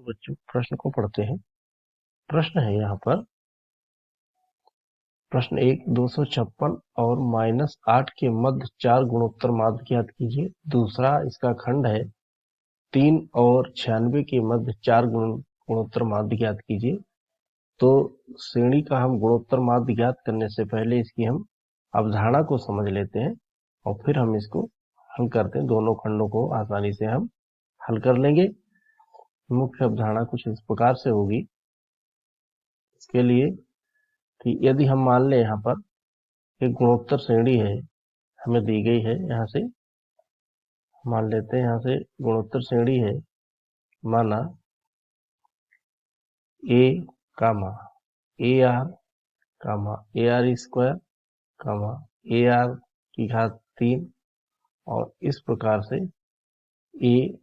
बच्चों प्रश्न को पढ़ते हैं। प्रश्न है यहाँ पर प्रश्न 1 256 और -8 के मध्य 4 गुणोत्तर माध्य ज्ञात कीजिए। दूसरा इसका खंड है 3 और 96 के मध्य 4 गुणोत्तर माध्य ज्ञात कीजिए। तो श्रेणी का हम गुणोत्तर माध्य ज्ञात करने से पहले इसकी हम अवधारणा को समझ लेते हैं और फिर हम इसको हल करते हैं। दोनों खंडों को आसानी से हम हल कर लेंगे। मुख्य अवधारणा कुछ इस प्रकार से होगी इसके लिए कि यदि हम मान लें यहाँ पर एक गुणोत्तर श्रेणी है हमें दी गई है, यहाँ से मान लेते हैं यहाँ से गुणोत्तर श्रेणी है, माना a comma a r comma a r square comma a r की घात 3 और इस प्रकार से ए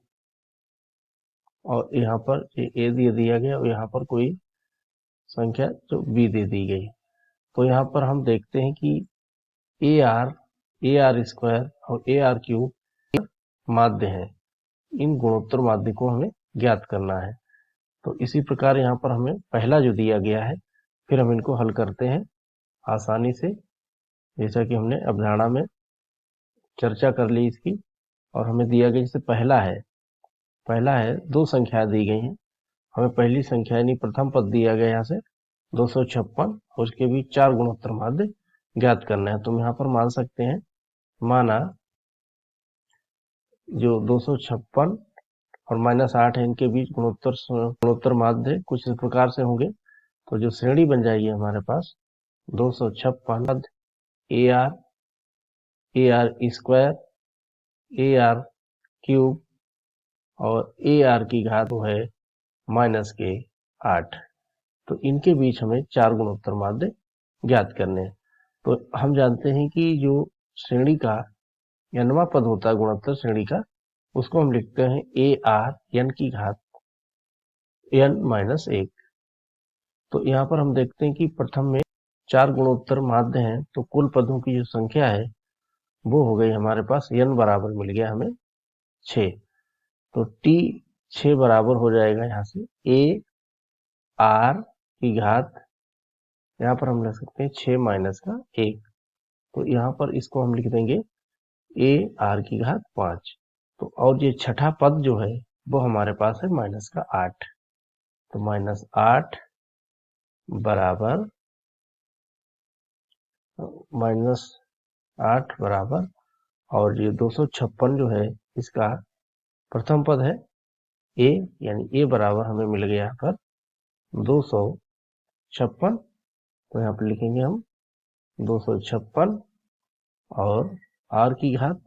और यहाँ पर ए दिया गया और यहाँ पर कोई संख्या जो बी दे दी गई। तो यहाँ पर हम देखते हैं कि ए आर स्क्वायर और ए आर क्यूब माध्य है। इन गुणोत्तर माध्य को हमें ज्ञात करना है। तो इसी प्रकार यहाँ पर हमें पहला जो दिया गया है फिर हम इनको हल करते हैं आसानी से, जैसा कि हमने अवधारणा में चर्चा कर ली इसकी। और हमें दिया गया जैसे पहला है 2 संख्या दी गई हैं। हमें पहली संख्या यानी प्रथम पद दिया गया यहाँ से 256 और उसके भी 4 गुणोत्तर माध्य ज्ञात करना है। तो हम यहाँ पर मान सकते हैं, माना जो 256 और -8 है इनके बीच गुणोत्तर माध्य कुछ इस प्रकार से होंगे। तो जो श्रेणी बन जाएगी हमारे पास 256 ए r square A R cube और ए आर की घात है -8। तो इनके बीच हमें 4 गुणोत्तर माध्य ज्ञात करने हैं। तो हम जानते हैं कि जो श्रेणी का nवां पद होता है गुणोत्तर श्रेणी का, उसको हम लिखते हैं ए आर एन की घात n-1। तो यहाँ पर हम देखते हैं कि प्रथम में 4 गुणोत्तर माध्य हैं, तो कुल पदों की जो संख्या है वो हो गई हमारे पास n बराबर मिल गया हमें 6। तो t 6 बराबर हो जाएगा यहाँ से ए आर की घात, यहाँ पर हम लिख सकते हैं 6 - 1। तो यहाँ पर इसको हम लिख देंगे ए आर की घात 5। तो और ये छठा पद जो है वो हमारे पास है -8। तो -8 बराबर -8 बराबर, और ये 256 जो है इसका प्रथम पद है ए, यानी ए बराबर हमें मिल गया यहाँ पर 256। तो यहाँ पर लिखेंगे हम 256 और आर की घात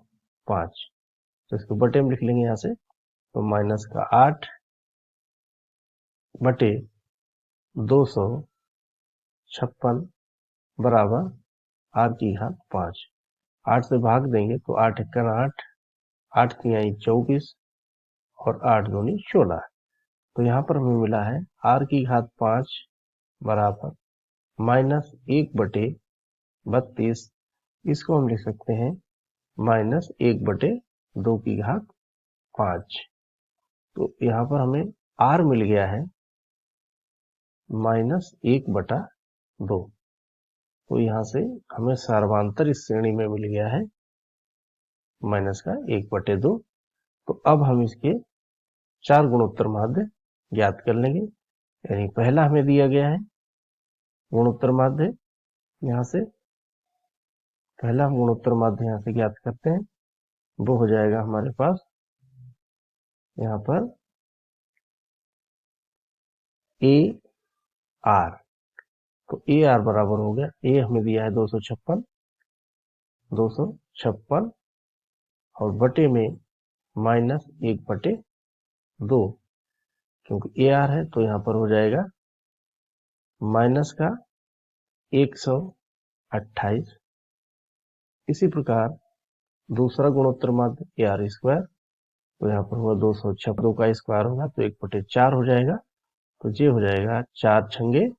5। तो इसको बटे में लिख लेंगे यहाँ से। तो -8 बटे 256 बराबर आर की घात 5। 8 से भाग देंगे तो 8 × 8, 8 × 3 = 24 और 8 × 2 = 16। तो यहाँ पर हमें मिला है आर की घात 5 बराबर -1/32। इसको हम लिख सकते हैं -1/2 की घात 5। तो यहाँ पर हमें आर मिल गया है -1/2। तो यहाँ से हमें सर्वांतर इस श्रेणी में मिल गया है -1/2। तो अब हम इसके 4 गुणोत्तर माध्य ज्ञात कर लेंगे। यानी पहला हमें दिया गया है गुणोत्तर माध्य, यहाँ से पहला हम गुणोत्तर माध्य यहाँ से ज्ञात करते हैं। वो हो जाएगा हमारे पास यहाँ पर ए आर। तो ए आर बराबर हो गया, ए हमें दिया है 256 और बटे में -1/2, क्योंकि ए आर है तो यहाँ पर हो जाएगा -128। इसी प्रकार दूसरा गुणोत्तर माध्य ए आर स्क्वायर, तो यहाँ पर हुआ 256 का स्क्वायर होगा तो 1/4 हो जाएगा। तो ये हो जाएगा 4 ×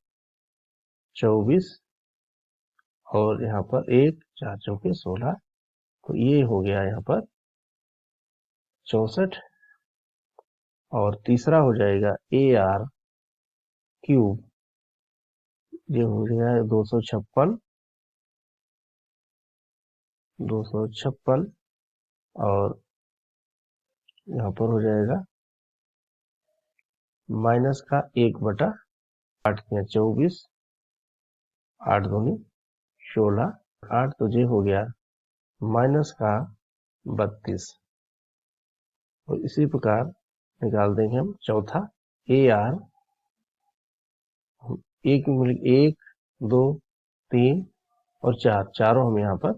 24 और यहाँ पर 1 4 × 16। तो ये हो गया यहाँ पर 64 और तीसरा हो जाएगा AR क्यूब, ये हो गया 256 और यहाँ पर हो जाएगा माइनस का 1/8 में 24, 8 दूनी 16, 8 तो ये हो गया माइनस का 32। और इसी प्रकार निकाल देंगे हम चौथा AR, एक 2 3 और 4, चारों हम यहाँ पर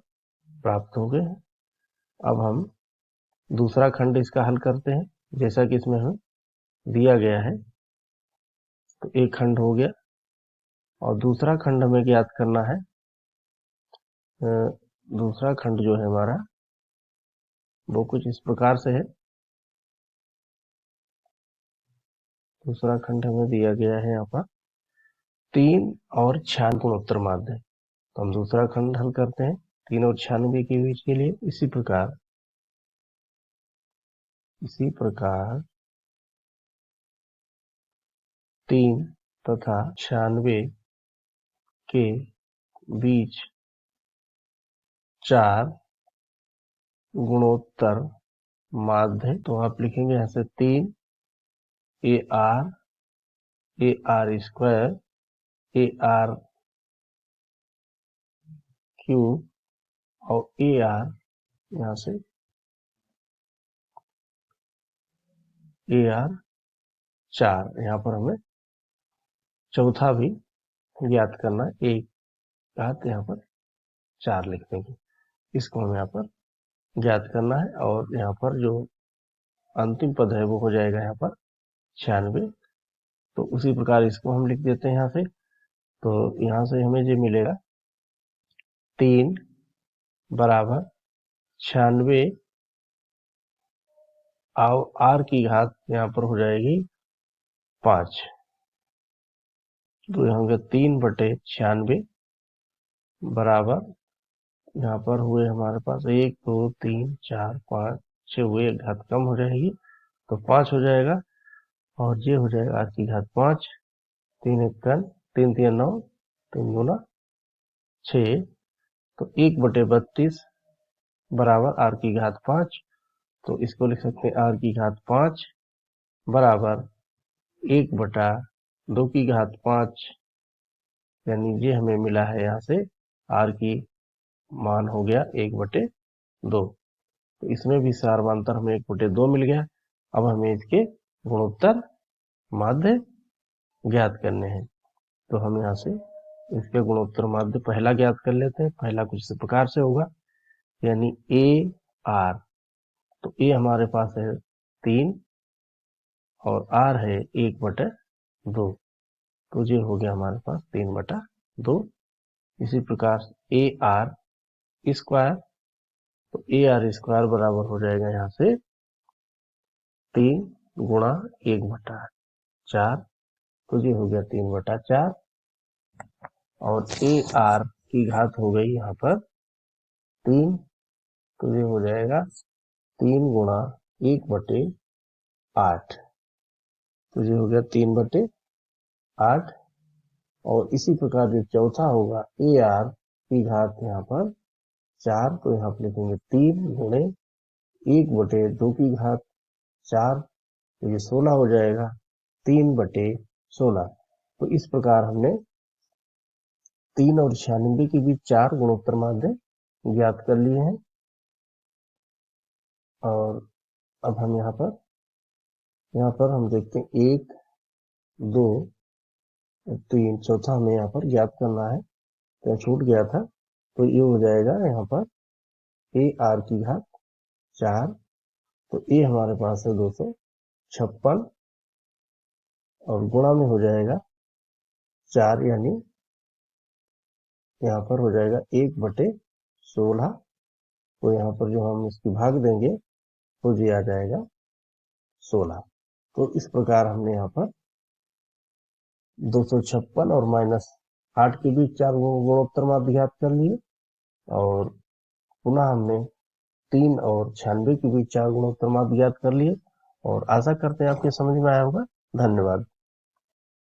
प्राप्त हो गए हैं। अब हम दूसरा खंड इसका हल करते हैं, जैसा कि इसमें हमें दिया गया है। तो एक खंड हो गया और दूसरा खंड हमें ज्ञात करना है। दूसरा खंड जो है हमारा वो कुछ इस प्रकार से है। दूसरा खंड हमें दिया गया है यहाँ पर 3 और 96 गुणोत्तर माध्य। तो हम दूसरा खंड हल करते हैं 3 और 96 के बीच के लिए। इसी प्रकार 3 तथा 96 के बीच 4 गुणोत्तर माध्य। तो आप लिखेंगे यहाँ से 3 AR स्क्वायर AR क्यूब और AR यहाँ से AR 4। यहाँ पर हमें चौथा भी ज्ञात करना है, एक घात यहाँ पर 4 लिख देंगे। इसको हमें यहाँ पर ज्ञात करना है और यहाँ पर जो अंतिम पद है वो हो जाएगा यहाँ पर 96। तो उसी प्रकार इसको हम लिख देते हैं यहाँ से। तो यहाँ से हमें जो मिलेगा 3 बराबर 96 और R की घात यहाँ पर हो जाएगी 5। तो यहाँ होगा 3/96 बराबर, यहाँ पर हुए हमारे पास 1 2 3 4 5 6 हुए, घात कम हो जाएगी तो 5 हो जाएगा और ये हो जाएगा R की घात 5। 3 1 3 3 3 9 3 गुना 6, तो 1/32 बराबर R की घात 5। तो इसको लिख सकते हैं R की घात 5 बराबर 1/2 की घात 5, यानी ये हमें मिला है यहाँ से R की मान हो गया 1/2। तो इसमें भी सारवांतर हमें 1/2 मिल गया। अब हमें इसके गुणोत्तर माध्य ज्ञात करने हैं। तो हम यहाँ से इसके गुणोत्तर माध्य पहला ज्ञात कर लेते हैं। पहला कुछ इस प्रकार से होगा, यानी AR, तो A हमारे पास है 3 और R है 1/2, तो ये हो गया हमारे पास 3/2। इसी प्रकार AR स्क्वायर, तो AR स्क्वायर बराबर हो जाएगा यहाँ से 3 गुणा 1/4, तो ये हो गया 3/4। और AR की घात हो गई यहाँ पर 3, तो ये हो जाएगा 3 गुणा 1/8, तो ये हो गया 3/8। और इसी प्रकार जो चौथा होगा AR की घात यहाँ पर 4, तो यहाँ पर लिखेंगे 3 गुणे 1/2 की घात 4, तो ये 16 हो जाएगा 3/16। तो इस प्रकार हमने 3 और 96 के बीच 4 गुणोत्तर माध्य ज्ञात कर लिए हैं। और अब हम यहाँ पर हम देखते हैं 1 2 3, चौथा हमें यहाँ पर ज्ञात करना है, तो छूट गया था। तो ये हो जाएगा यहाँ पर AR की घात 4, तो A हमारे पास है 256 और गुणा में हो जाएगा 4, यानी यहाँ पर हो जाएगा 1/16। तो यहाँ पर जो हम इसकी भाग देंगे तो ये आ जाएगा 16। तो इस प्रकार हमने यहाँ पर 256 और -8 के बीच 4 गुणोत्तर माध्य ज्ञात कर लिए। और पुनः हमने 3 और 96 के बीच 4 गुणोत्तर माध्य ज्ञात कर लिए। और आशा करते हैं आपके समझ में आया होगा। धन्यवाद।